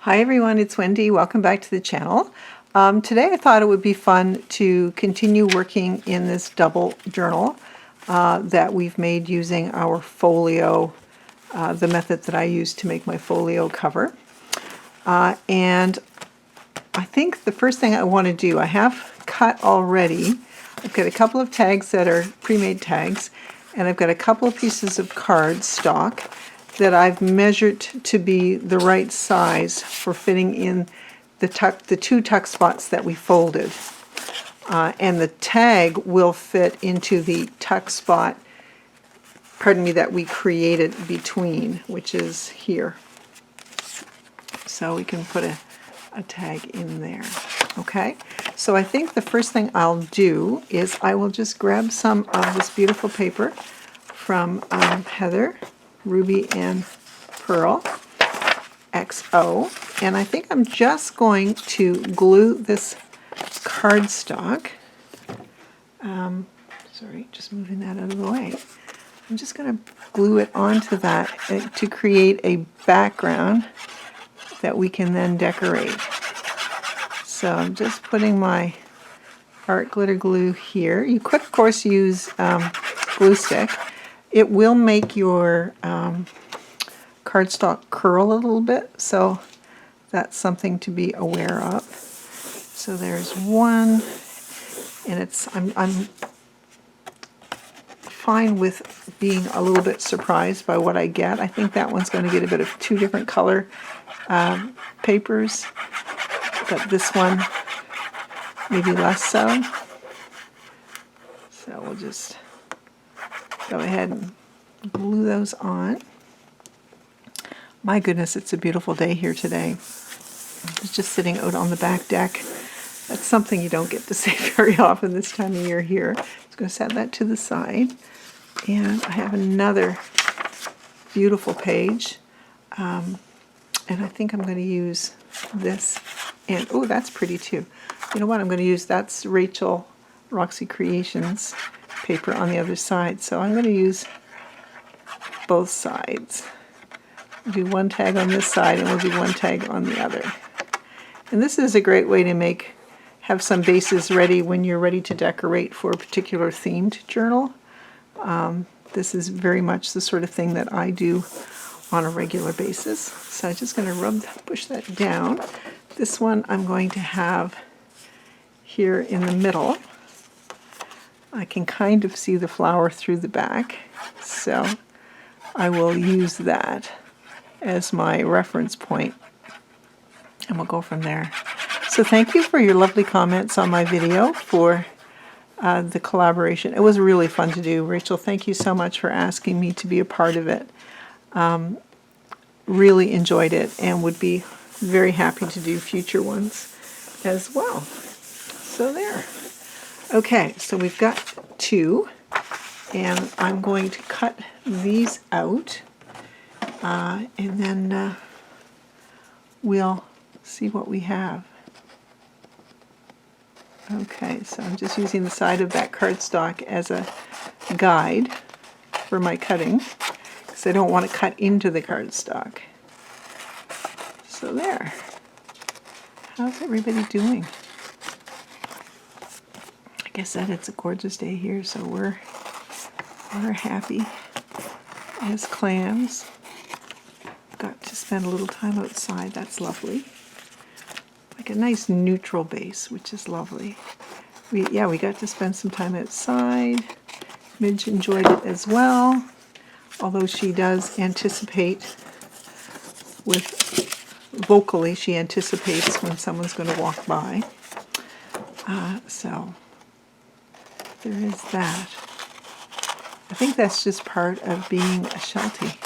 Hi everyone, it's Wendy. Welcome back to the channel. Today I thought it would be fun to continue working in this double journal that we've made using our Folio, the method that I use to make my Folio cover. And I think the first thing I want to do, I have cut already. I've got a couple of tags that are pre-made tags, and I've got a couple of pieces of cardstock that I've measured to be the right size for fitting in the two tuck spots that we folded. And the tag will fit into the tuck spot, that we created between, which is here. So we can put a tag in there. Okay, so I think the first thing I'll do is I will just grab some of this beautiful paper from Heather, Ruby and Pearl XO, and I think I'm just going to glue this cardstock. Sorry, just moving that out of the way. I'm just going to glue it onto that to create a background that we can then decorate. So I'm just putting my art glitter glue here. You could, of course, use glue stick. It will make your cardstock curl a little bit, so that's something to be aware of. So there's one, and I'm fine with being a little bit surprised by what I get. I think that one's going to get a bit of two different color papers, but this one maybe less so. So we'll just go ahead and glue those on. My goodness, it's a beautiful day here today. I was just sitting out on the back deck. That's something you don't get to see very often this time of year here. Just going to set that to the side. And I have another beautiful page. And I think I'm going to use this. And oh, that's pretty too. You know what? I'm going to use, that's Rachel Roxy Creations paper on the other side. So I'm going to use both sides. We'll do one tag on this side and we'll do one tag on the other. And this is a great way to have some bases ready when you're ready to decorate for a particular themed journal. This is very much the sort of thing that I do on a regular basis. So I'm just going to push that down. This one I'm going to have here in the middle. I can kind of see the flower through the back, so I will use that as my reference point, and we'll go from there. So thank you for your lovely comments on my video, for the collaboration. It was really fun to do. Rachel, thank you so much for asking me to be a part of it. Really enjoyed it and would be very happy to do future ones as well. So there. Okay, so we've got two, and I'm going to cut these out, and then we'll see what we have. Okay, so I'm just using the side of that cardstock as a guide for my cutting, because I don't want to cut into the cardstock. So there. How's everybody doing? Like I said, it's a gorgeous day here, so we're happy as clams. Got to spend a little time outside. That's lovely. Like a nice neutral base, which is lovely. We got to spend some time outside. Midge enjoyed it as well, although she does anticipate vocally, she anticipates when someone's going to walk by. So there is that. I think that's just part of being a Sheltie.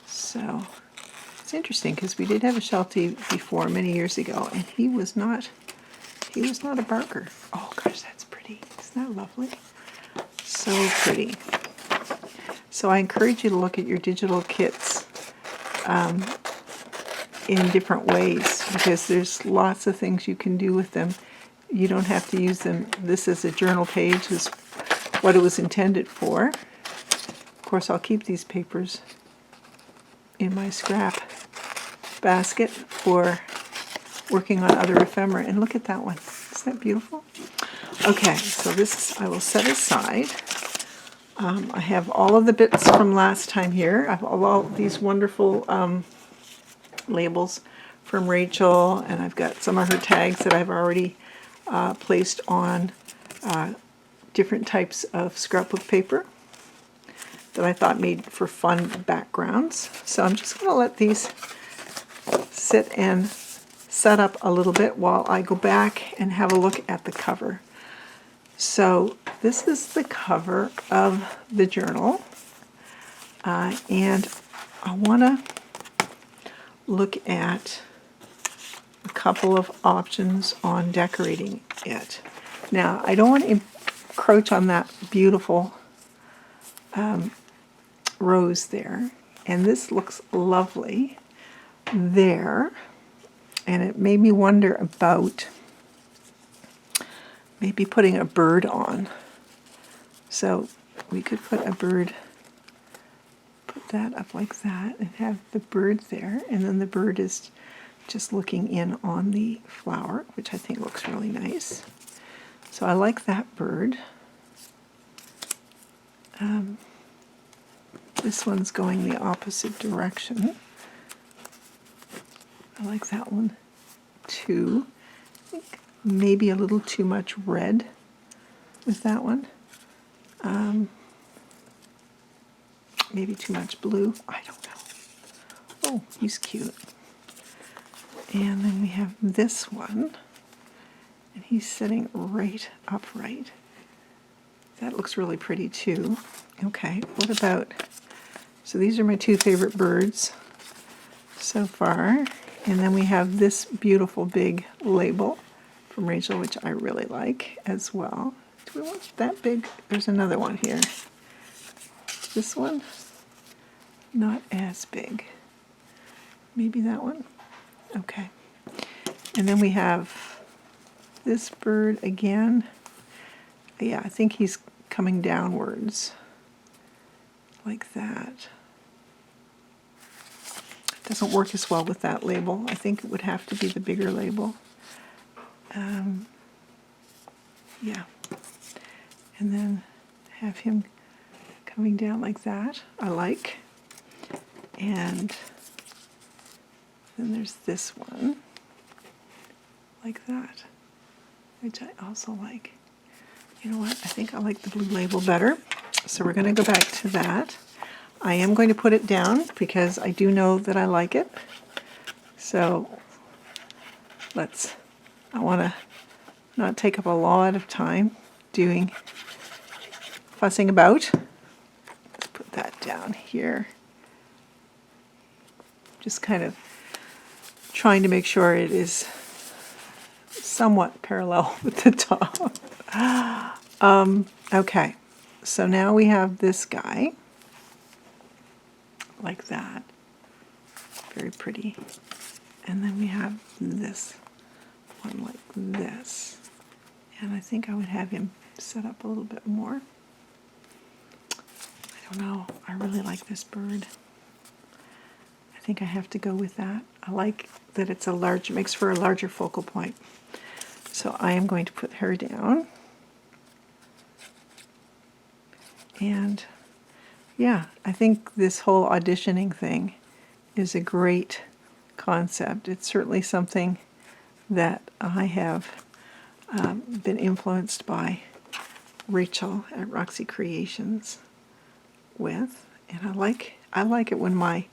So it's interesting because we did have a Sheltie before many years ago, and he was not a barker. Oh gosh, that's pretty. Isn't that lovely? So pretty. So I encourage you to look at your digital kits in different ways, because there's lots of things you can do with them. You don't have to use them. This is a journal page, is what it was intended for. Of course, I'll keep these papers in my scrap basket for working on other ephemera. And look at that one. Isn't that beautiful? Okay, so this I will set aside. I have all of the bits from last time here. I have all these wonderful labels from Rachel, and I've got some of her tags that I've already placed on different types of scrapbook paper that I thought made for fun backgrounds. So I'm just going to let these sit and set up a little bit while I go back and have a look at the cover. So this is the cover of the journal, and I want to look at a couple of options on decorating it. Now, I don't want to encroach on that beautiful rose there, and this looks lovely there, and it made me wonder about maybe putting a bird on. So we could put a bird, put that up like that and have the bird there, and then the bird is just looking in on the flower, which I think looks really nice. So I like that bird. This one's going the opposite direction. I like that one too. I think maybe a little too much red with that one. Maybe too much blue. I don't know. Oh, he's cute. And then we have this one, and he's sitting right upright. That looks really pretty too. Okay, what about, so these are my two favorite birds so far. And then we have this beautiful big label from Rachel, which I really like as well. Do we want that big? There's another one here. This one, not as big. Maybe that one? Okay. And then we have this bird again. Yeah, I think he's coming downwards like that. Doesn't work as well with that label. I think it would have to be the bigger label. Yeah. And then have him coming down like that. I like. And then there's this one like that, which I also like. You know what? I think I like the blue label better. So we're going to go back to that. I am going to put it down because I do know that I like it. So I want to not take up a lot of time fussing about. Let's put that down here. Just kind of trying to make sure it is somewhat parallel with the top. Okay, so now we have this guy like that. Very pretty. And then we have this one like this. And I think I would have him set up a little bit more. I don't know. I really like this bird. I think I have to go with that. I like that it's it makes for a larger focal point. So I am going to put her down. And yeah, I think this whole auditioning thing is a great concept. It's certainly something that I have been influenced by Rachel at Roxy Creations with, and I like it when my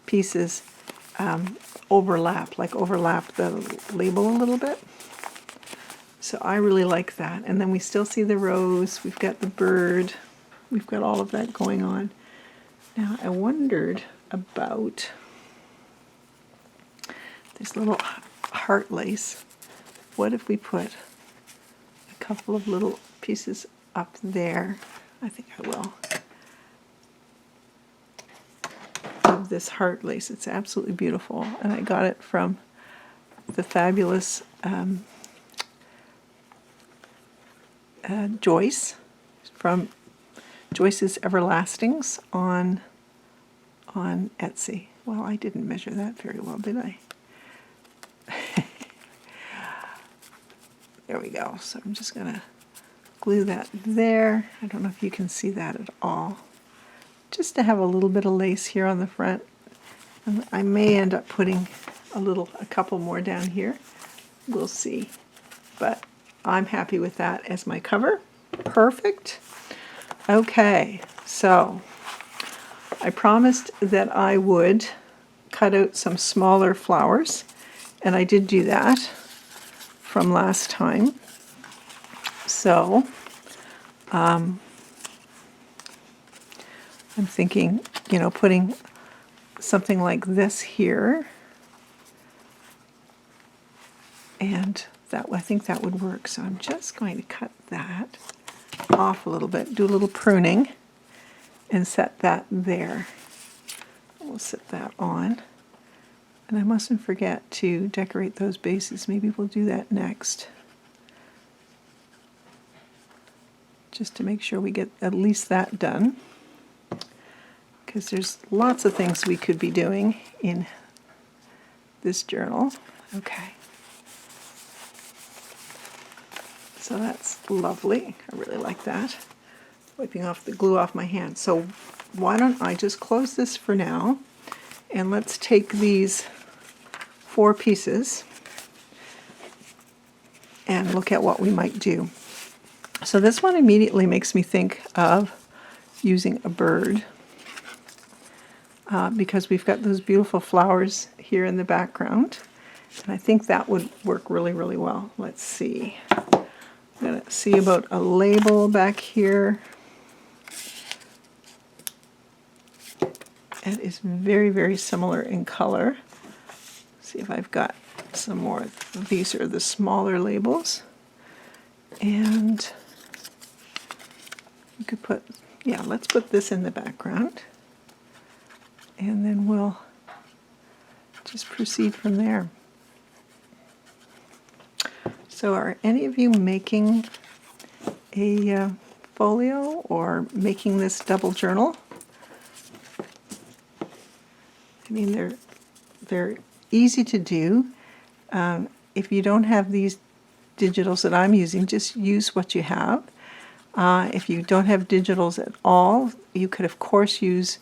pieces overlap the label a little bit. So I really like that. And then we still see the rose, we've got the bird, we've got all of that going on. Now I wondered about this little heart lace. What if we put a couple of little pieces up there? I think I will. Of this heart lace. It's absolutely beautiful. And I got it from the fabulous Joyce from Joyce's Everlastings on Etsy. Well, I didn't measure that very well, did I? There we go. So I'm just going to glue that there. I don't know if you can see that at all. Just to have a little bit of lace here on the front. And I may end up putting a couple more down here. We'll see. But I'm happy with that as my cover. Perfect. Okay, so I promised that I would cut out some smaller flowers, and I did do that from last time. So I'm thinking, you know, putting something like this here, and that, I think that would work. So I'm just going to cut that off a little bit, do a little pruning, and set that there. We'll set that on. And I mustn't forget to decorate those bases. Maybe we'll do that next. Just to make sure we get at least that done. Because there's lots of things we could be doing in this journal. Okay. So that's lovely. I really like that. Wiping off the glue off my hand. So why don't I just close this for now, and let's take these 4 pieces and look at what we might do. So this one immediately makes me think of using a bird because we've got those beautiful flowers here in the background, and I think that would work really, really well. Let's see. I'm going to see about a label back here. It is very, very similar in color. See if I've got some more. These are the smaller labels. And you could put, yeah, let's put this in the background. And then we'll just proceed from there. So are any of you making a folio or making this double journal? I mean, they're easy to do. If you don't have these digitals that I'm using, just use what you have. If you don't have digitals at all, you could of course use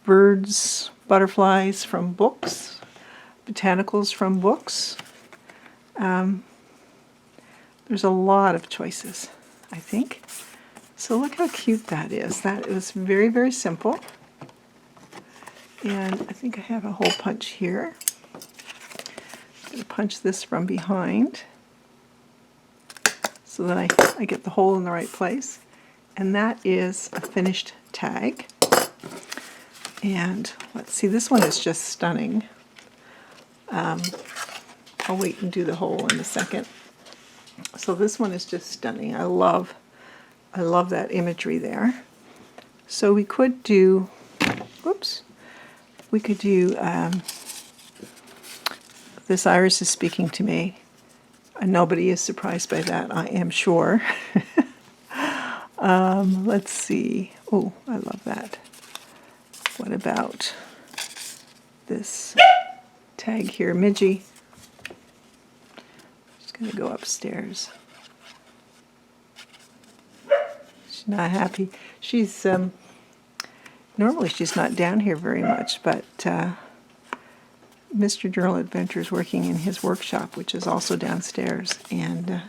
birds, butterflies from books, botanicals from books. There's a lot of choices, I think. So look how cute that is. That is very, very simple. And I think I have a hole punch here. I'm going to punch this from behind so that I get the hole in the right place. And that is a finished tag. And let's see, this one is just stunning. I'll wait and do the hole in a second. So this one is just stunning. I love that imagery there. So we could do, whoops. We could do, this iris is speaking to me. Nobody is surprised by that, I am sure. Let's see. Oh, I love that. What about this tag here, Midgie? Just going to go upstairs. She's not happy. She's... normally she's not down here very much, but Mr. Journal Adventure is working in his workshop, which is also downstairs. And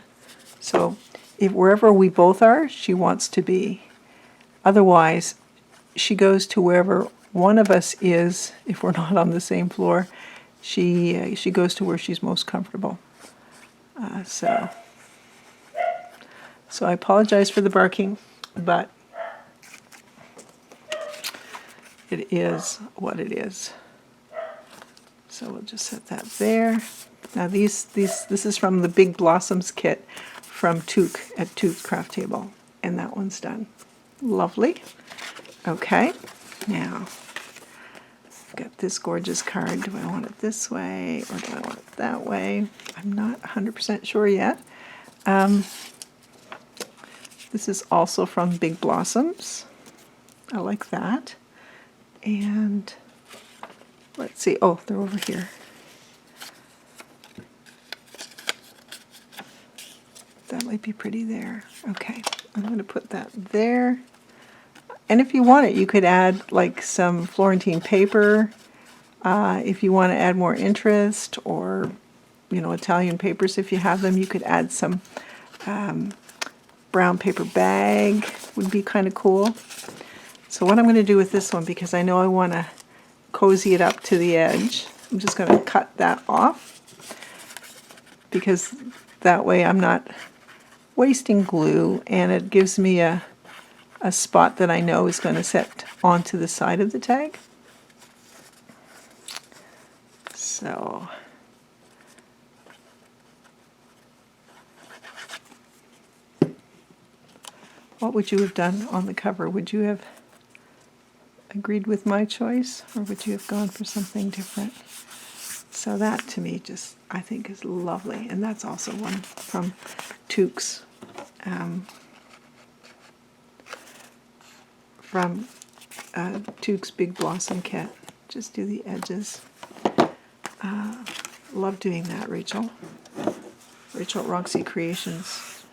so if wherever we both are, she wants to be. Otherwise, she goes to wherever one of us is. If we're not on the same floor, she goes to where she's most comfortable. So I apologize for the barking, but it is what it is. So we'll just set that there. Now this is from the Big Blossoms kit from Took at Took Craft Table, and that one's done. Lovely. Okay, now I've got this gorgeous card. Do I want it this way or do I want it that way? I'm not 100% sure yet. This is also from Big Blossoms. I like that. And Let's see. Oh, they're over here. That might be pretty there. Okay, I'm going to put that there. And if you want it, you could add like some Florentine paper. If you want to add more interest, or Italian papers if you have them, you could add some brown paper bag. Would be kind of cool. So what I'm going to do with this one, because I know I want to cozy it up to the edge, I'm just going to cut that off, because that way I'm not wasting glue, and it gives me a spot that I know is going to set onto the side of the tag. So what would you have done on the cover? Would you have agreed with my choice, or would you have gone for something different? So that to me just, I think, is lovely. And that's also one from Took's, Took's Big Blossom Kit. Just do the edges. Love doing that, Rachel. Rachel at Roxy Creations.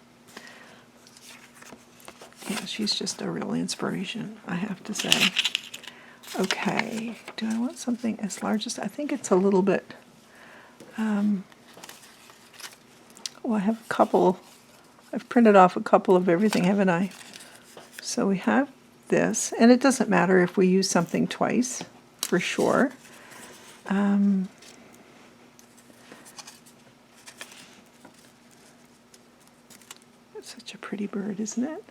Yeah, she's just a real inspiration, I have to say. Okay, do I want something as large as, I think it's a little bit, well, I have a couple, I've printed off a couple of everything, haven't I? So we have this, and it doesn't matter if we use something twice, for sure. It's such a pretty bird, isn't it?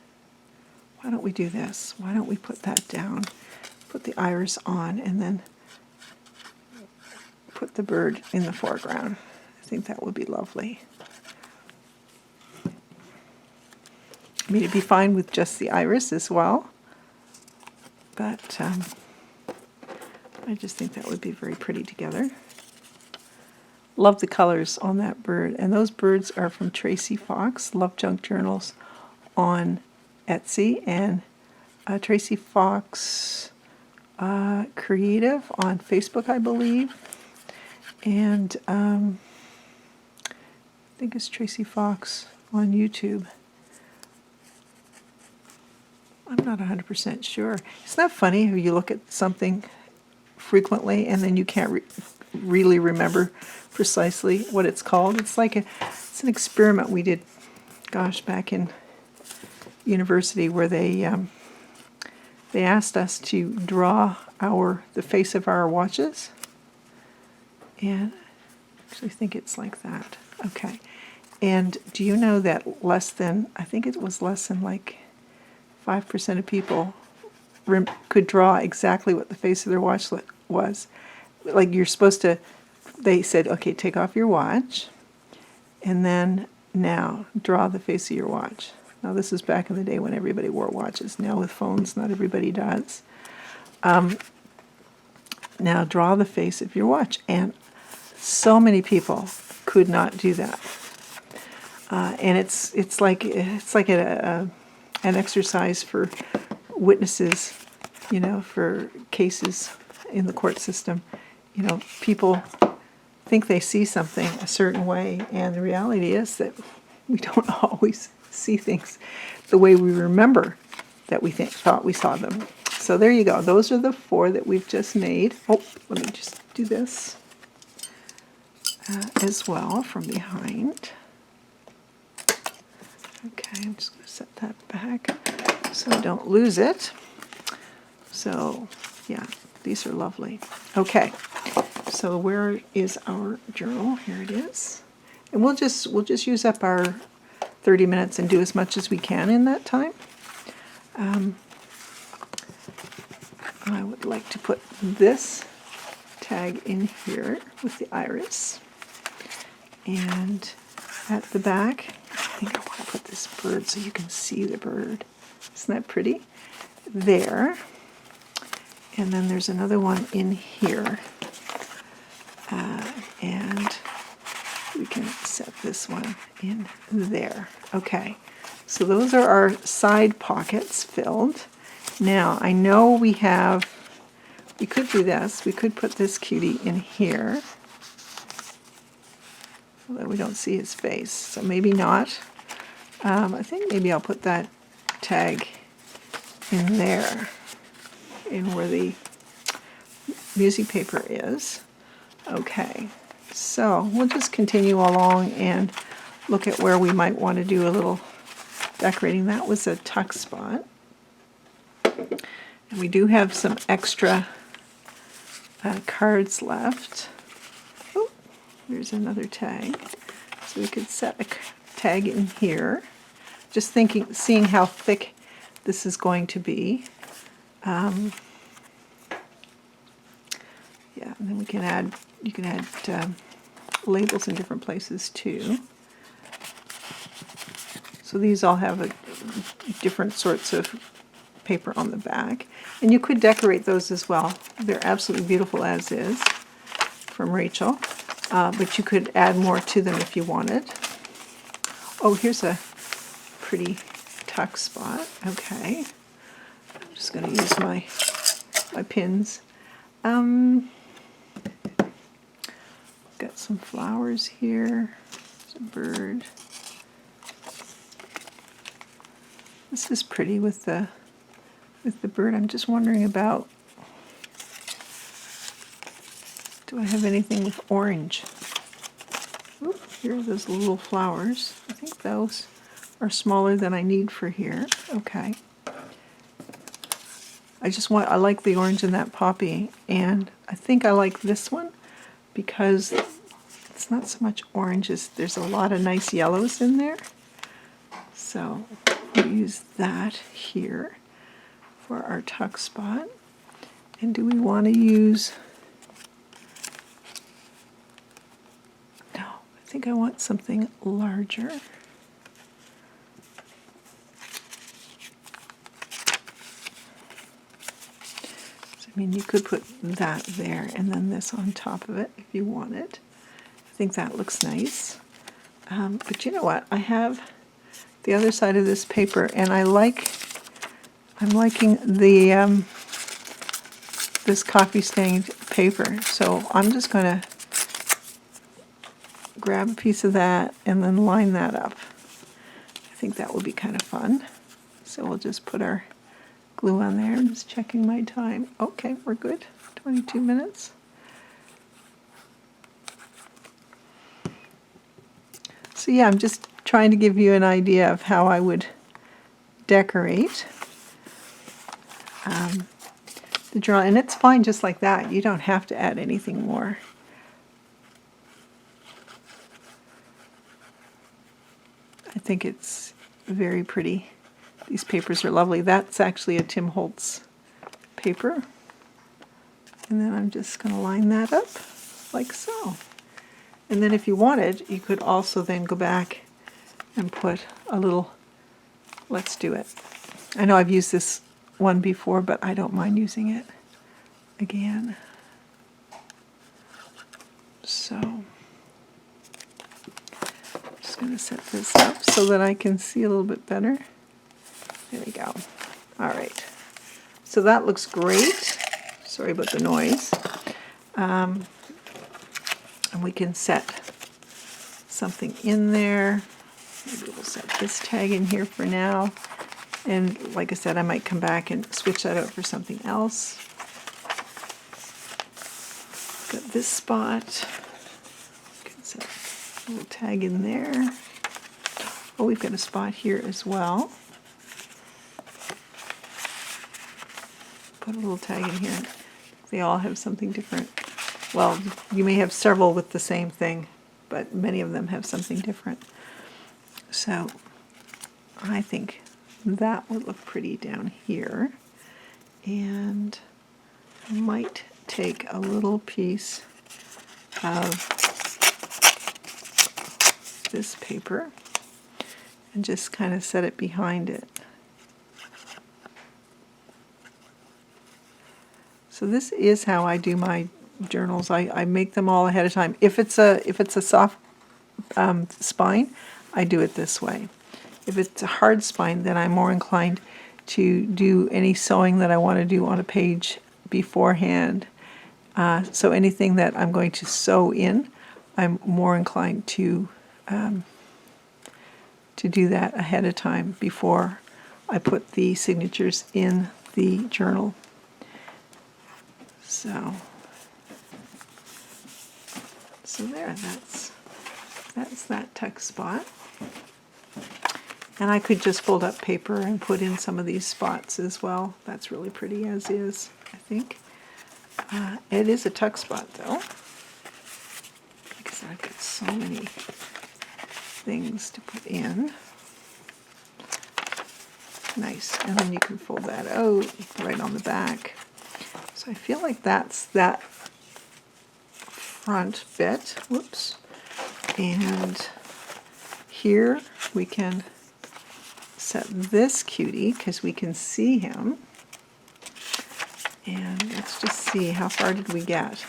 Why don't we do this? Why don't we put that down? Put the iris on, and then put the bird in the foreground. I think that would be lovely. I mean, it'd be fine with just the iris as well, but I just think that would be very pretty together. Love the colors on that bird, and those birds are from Tracy Fox, Love Junk Journals on Etsy, and Tracy Fox Creative on Facebook, I believe, and I think it's Tracy Fox on YouTube. I'm not 100% sure. Isn't that funny how you look at something frequently and then you can't really remember precisely what it's called? It's like it's an experiment we did, gosh, back in university, where they asked us to draw the face of our watches, and I actually think it's like that. Okay, and do you know that I think it was less than like 5% of people could draw exactly what the face of their watch was. Like, you're supposed to, they said, okay, take off your watch, and then now draw the face of your watch. Now, this is back in the day when everybody wore watches. Now with phones, not everybody does. Now draw the face of your watch. And so many people could not do that. And it's like an exercise for witnesses, for cases in the court system. People think they see something a certain way, and the reality is that we don't always see things the way we remember that we thought we saw them. So there you go. Those are the 4 that we've just made. Oh, let me just do this as well from behind. Okay, I'm just going to set that back so I don't lose it. So, yeah, these are lovely. Okay, so where is our journal? Here it is. And we'll just use up our 30 minutes and do as much as we can in that time. I would like to put this tag in here with the iris. And at the back, I think I want to put this bird so you can see the bird. Isn't that pretty? There. And then there's another one in here. And we can set this one in there. Okay, so those are our side pockets filled. Now, I know we have you could do this. We could put this cutie in here, although we don't see his face, so maybe not. I think maybe I'll put that tag in there, in where the music paper is. Okay, so we'll just continue along and look at where we might want to do a little decorating. That was a tuck spot. And we do have some extra cards left. Oh, there's another tag. So we could set a tag in here. Just seeing how thick this is going to be. Yeah, and then we can add, you can add labels in different places too. So these all have different sorts of paper on the back. And you could decorate those as well. They're absolutely beautiful as is, from Rachel. But you could add more to them if you wanted. Oh, here's a pretty tuck spot. Okay. I'm just going to use my pins. Got some flowers here. There's a bird. This is pretty with the bird. I'm just wondering about, do I have anything with orange? Oop, here are those little flowers. I think those are smaller than I need for here. Okay. I like the orange in that poppy, and I think I like this one because it's not so much oranges. There's a lot of nice yellows in there. So we'll use that here for our tuck spot. And do we want to use, no, I think I want something larger. I mean, you could put that there and then this on top of it if you wanted. I think that looks nice. But you know what? I have the other side of this paper, and I'm liking the this coffee stained paper. So I'm just going to grab a piece of that and then line that up. I think that will be kind of fun. So we'll just put our glue on there. I'm just checking my time. Okay, we're good. 22 minutes. So yeah, I'm just trying to give you an idea of how I would decorate the journal. And it's fine just like that. You don't have to add anything more. I think it's very pretty. These papers are lovely. That's actually a Tim Holtz paper. And then I'm just going to line that up like so. And then if you wanted, you could also then go back and put a little, let's do it. I know I've used this one before, but I don't mind using it again. So I'm just going to set this up so that I can see a little bit better. There we go. All right. So that looks great. Sorry about the noise. And we can set something in there. Maybe we'll set this tag in here for now. And like I said, I might come back and switch that out for something else. Got this spot. We can set a little tag in there. Oh, we've got a spot here as well. Put a little tag in here. They all have something different. Well, you may have several with the same thing, but many of them have something different. So I think that would look pretty down here. And I might take a little piece of this paper and just kind of set it behind it. So this is how I do my journals. I make them all ahead of time. If it's a soft spine, I do it this way. If it's a hard spine, then I'm more inclined to do any sewing that I want to do on a page beforehand. So anything that I'm going to sew in, I'm more inclined to do that ahead of time before I put the signatures in the journal. So there, that's that tuck spot. And I could just fold up paper and put in some of these spots as well. That's really pretty as is, I think. It is a tuck spot though, because I've got so many things to put in. Nice, and then you can fold that out right on the back. So I feel like that's that front bit. Whoops. And here we can set this cutie because we can see him. And let's just see, how far did we get?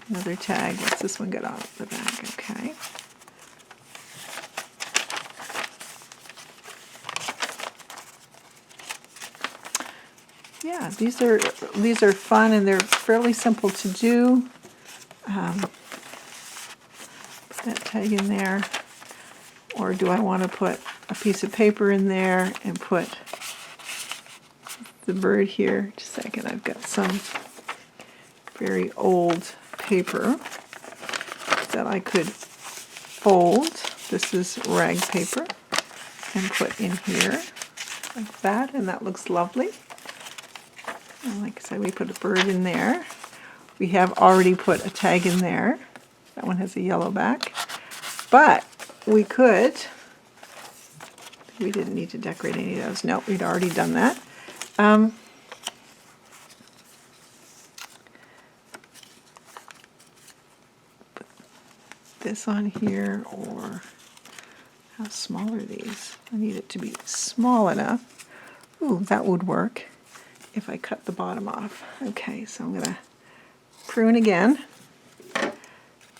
Another tag. What's this one got on the back? Okay. Yeah, these are fun and they're fairly simple to do. Put that tag in there. Or do I want to put a piece of paper in there and put the bird here? Just a second, I've got some very old paper that I could fold. This is rag paper, and put in here like that, and that looks lovely. And like I said, we put a bird in there. We have already put a tag in there. That one has a yellow back. But we could, we didn't need to decorate any of those. No, we'd already done that. Put this on here, or how small are these? I need it to be small enough. Ooh, that would work if I cut the bottom off. Okay, so I'm going to prune again,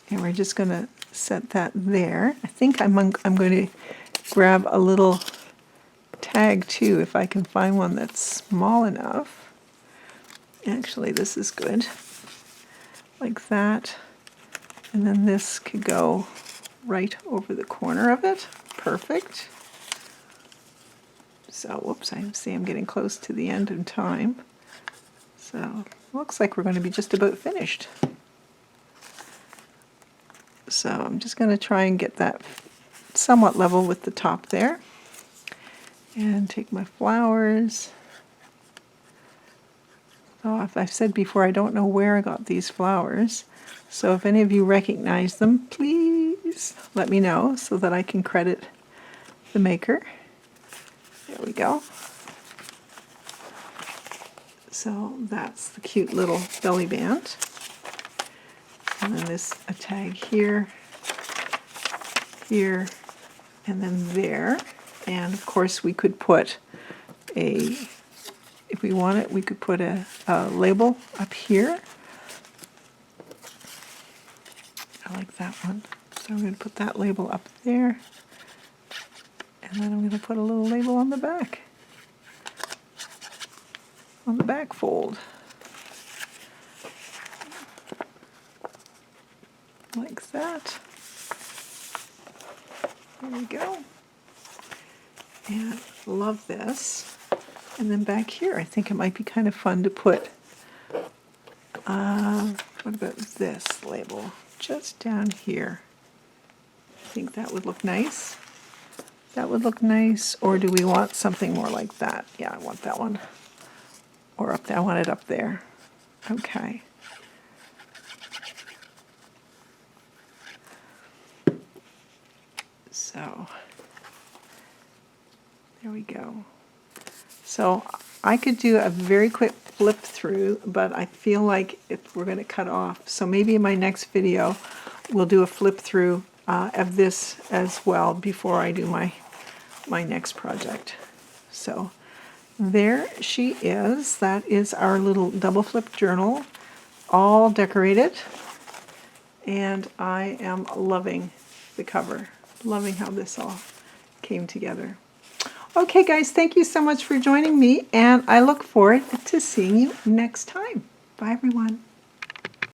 and we're just going to set that there. I think I'm going to grab a little tag too, if I can find one that's small enough. Actually, this is good. Like that. And then this could go right over the corner of it. Perfect. So, whoops, I see I'm getting close to the end of time. So, looks like we're going to be just about finished. So I'm just going to try and get that somewhat level with the top there. And take my flowers. Oh, if I've said before, I don't know where I got these flowers. So if any of you recognize them, please let me know so that I can credit the maker. There we go. So that's the cute little belly band. And then this, a tag here, here, and then there. And of course we could put a, if we want it, we could put a label up here. I like that one. So I'm going to put that label up there. And then I'm going to put a little label on the back. On the back fold. Like that. There we go. And love this. And then back here, I think it might be kind of fun to put, what about this label? Just down here. I think that would look nice. That would look nice. Or do we want something more like that? Yeah, I want that one. Or up there, I want it up there. Okay. So, there we go. So I could do a very quick flip through, but I feel like if we're going to cut off, so maybe in my next video we'll do a flip through of this as well before I do my next project. So there she is. That is our little double flip journal, all decorated, and I am loving the cover. Loving how this all came together. Okay, guys, thank you so much for joining me, and I look forward to seeing you next time. Bye, everyone.